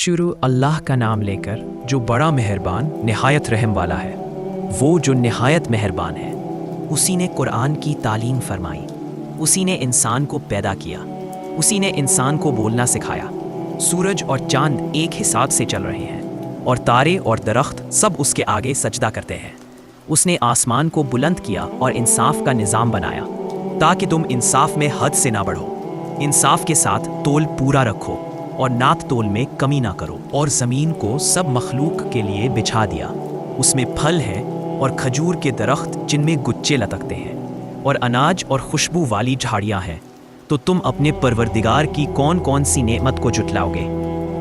शुरू अल्लाह का नाम लेकर जो बड़ा मेहरबान निहायत रहम वाला है। वो जो निहायत मेहरबान है। उसी ने कुरान की तालीम फरमाई, उसी ने इंसान को पैदा किया, उसी ने इंसान को बोलना सिखाया। सूरज और चांद एक हिसाब से चल रहे हैं और तारे और दरख्त सब उसके आगे सजदा करते हैं। उसने आसमान को बुलंद किया और इंसाफ का निज़ाम बनाया ताकि तुम इंसाफ में हद से ना बढ़ो। इंसाफ के साथ तोल पूरा रखो और नात तोल में कमी ना करो। और ज़मीन को सब मखलूक के लिए बिछा दिया, उसमें फल है और खजूर के दरख्त जिनमें गुच्छे लटकते हैं और अनाज और खुशबू वाली झाड़ियाँ हैं। तो तुम अपने परवरदिगार की कौन कौन सी नेमत को जुटलाओगे?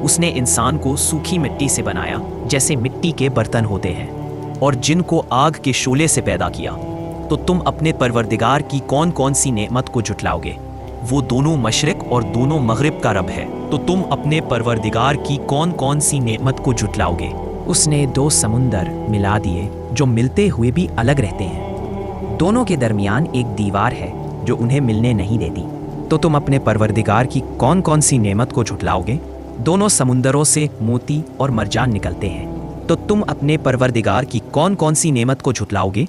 उसने इंसान को सूखी मिट्टी से बनाया जैसे मिट्टी के बर्तन होते हैं, और जिनको आग के शोले से पैदा किया। तो तुम अपने परवरदिगार की कौन कौन सी नेमत को जुटलाओगे? वो दोनों मशरिक और दोनों मगरिब का रब है। तो तुम अपने परवरदिगार की कौन कौन सी नेमत को जुटलाओगे? उसने दो समुंदर मिला दिए जो मिलते हुए भी अलग रहते हैं। दोनों के दरमियान एक दीवार है जो उन्हें मिलने नहीं देती। तो तुम अपने परवरदिगार की कौन कौन सी नेमत को जुटलाओगे? दोनों समुंदरों से मोती और मरजान निकलते हैं। तो तुम अपने परवरदिगार की कौन कौन सी नेमत को जुटलाओगे?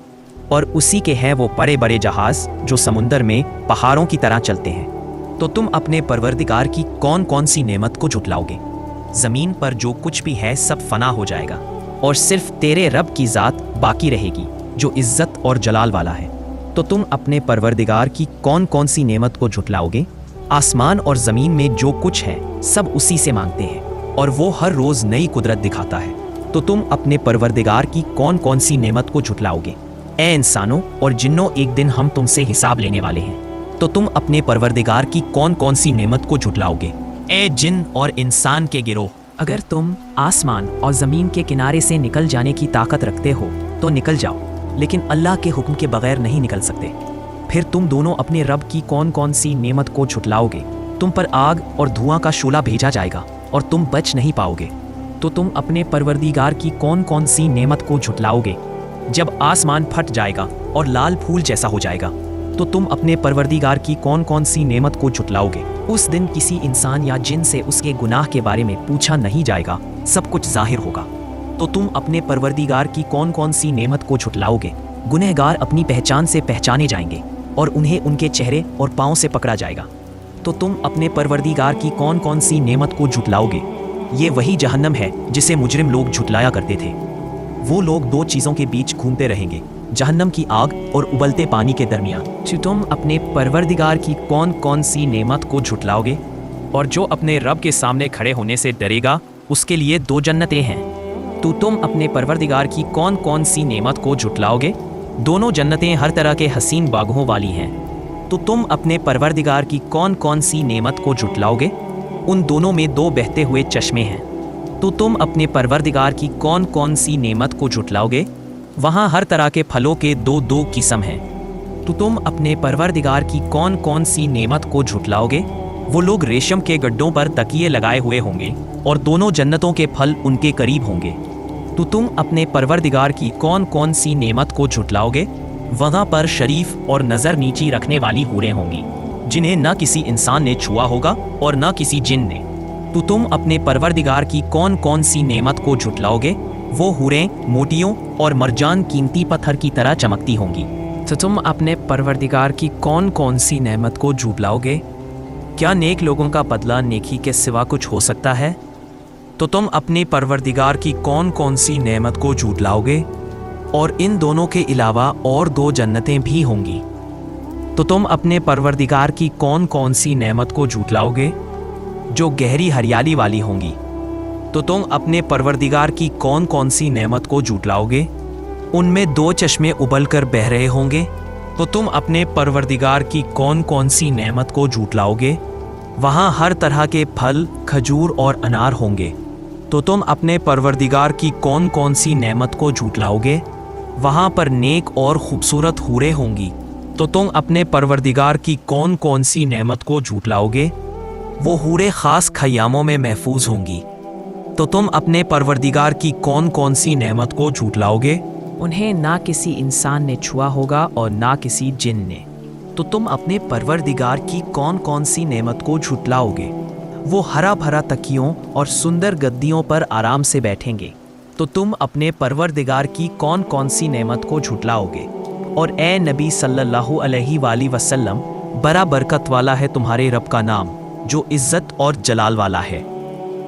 और उसी के हैं वो बड़े बड़े जहाज जो समुंदर में पहाड़ों की तरह चलते हैं। तो तुम अपने परवरदिगार की कौन कौन सी नेमत को जुटलाओगे? ज़मीन पर जो कुछ भी है सब फना हो जाएगा और सिर्फ तेरे रब की ज़ात बाकी रहेगी जो इज़्ज़त और जलाल वाला है। तो तुम अपने परवरदिगार की कौन कौन सी नेमत को जुटलाओगे? आसमान और ज़मीन में जो कुछ है सब उसी से मांगते हैं और वो हर रोज़ नई कुदरत दिखाता है। तो तुम अपने परवरदिगार की कौन कौन सी नेमत को जुटलाओगे? ए इंसानों और जिन्नों, एक दिन हम तुमसे हिसाब लेने वाले हैं। तो तुम अपने परवरदिगार की कौन कौन सी नेमत को जुटलाओगे? ए जिन और इंसान के गिरोह, अगर तुम आसमान और ज़मीन के किनारे से निकल जाने की ताकत रखते हो तो निकल जाओ, लेकिन अल्लाह के हुक्म के बगैर नहीं निकल सकते। फिर तुम दोनों अपने रब की कौन कौन सी नेमत को झुटलाओगे? तुम पर आग और धुआं का शोला भेजा जाएगा और तुम बच नहीं पाओगे। तो तुम अपने परवरदिगार की कौन कौन सी नेमत को झुटलाओगे? जब आसमान फट जाएगा और लाल फूल जैसा हो जाएगा तो तुम अपने परवरदिगार की कौन कौन सी नेमत को झुटलाओगे? उस दिन किसी इंसान या जिन से उसके गुनाह के बारे में पूछा नहीं जाएगा, सब कुछ जाहिर होगा। तो तुम अपने परवरदिगार की कौन कौन सी नेमत को झुटलाओगे? गुनहगार अपनी पहचान से पहचाने जाएंगे और उन्हें उनके चेहरे और पाँव से पकड़ा जाएगा। तो तुम अपने परवरदिगार की कौन कौन सी नेमत को झुटलाओगे? ये वही जहन्नम है जिसे मुजरिम लोग झुटलाया करते थे। वो लोग दो चीज़ों के बीच घूमते रहेंगे, जहन्नम की आग और उबलते पानी के दरमियान। तो तुम अपने परवरदिगार की कौन कौन सी नेमत को झुटलाओगे? और जो अपने रब के सामने खड़े होने से डरेगा उसके लिए दो जन्नतें हैं। तो तुम अपने परवरदिगार की कौन कौन सी नेमत को झुटलाओगे? दोनों जन्नतें हर तरह के हसीन बागों वाली हैं। तो तुम अपने परवरदिगार की कौन कौन सी नेमत को झुटलाओगे? उन दोनों में दो बहते हुए चश्मे हैं। तो तुम अपने परवरदिगार की कौन कौन सी नेमत को झुटलाओगे? वहाँ हर तरह के फलों के दो दो किस्म हैं। तो तुम अपने परवरदिगार की कौन कौन सी नेमत को झुटलाओगे? वो लोग रेशम के गड्ढों पर तकिए लगाए हुए होंगे और दोनों जन्नतों के फल उनके करीब होंगे। तो तुम अपने परवरदिगार की कौन कौन सी नेमत को झुटलाओगे? वहाँ पर शरीफ और नज़र नीची रखने वाली हूरें होंगी जिन्हें न किसी इंसान ने छुआ होगा और न किसी जिन ने। तो तुम अपने परवरदिगार की कौन कौन सी नेमत को झुटलाओगे? वो हूरें मोतियों और मरजान कीमती पत्थर की तरह चमकती होंगी। तो तुम अपने परवरदिगार की कौन कौन सी नेमत को झुटलाओगे? क्या नेक लोगों का बदला नेकी के सिवा कुछ हो सकता है? तो तुम अपने परवरदिगार की कौन कौन सी नेमत को झुटलाओगे? और इन दोनों के अलावा और दो जन्नतें भी होंगी। तो तुम अपने परवरदिगार की कौन कौन सी नेमत को झुटलाओगे? जो गहरी हरियाली वाली होंगी। तो तुम अपने परवरदिगार की कौन कौन सी नेमत को झुटलाओगे? उनमें दो चश्मे उबल कर बह रहे होंगे। तो तुम अपने परवरदिगार की कौन कौन सी नेमत को झुटलाओगे? वहाँ हर तरह के फल, खजूर और अनार होंगे। तो तुम अपने परवरदिगार की कौन कौन सी नेमत को झुटलाओगे? वहाँ पर नेक और खूबसूरत हूरें होंगी। तो तुम अपने परवरदिगार की कौन कौन सी नेमत को झुटलाओगे? वो हूरें ख़ास खयामों में महफूज होंगी। तो तुम अपने परवरदिगार की कौन कौन सी नेमत को झुटलाओगे? उन्हें ना किसी इंसान ने छुआ होगा और ना किसी जिन ने। तो तुम अपने परवरदिगार की कौन कौन सी नेमत को झुटलाओगे? وہ ہرا بھرا تکیوں اور سندر گدیوں پر آرام سے بیٹھیں گے، تو تم اپنے پروردگار کی کون کون سی نعمت کو جھٹلاؤ گے؟ اور اے نبی صلی اللہ علیہ وآلہ وسلم، بڑا برکت والا ہے تمہارے رب کا نام جو عزت اور جلال والا ہے۔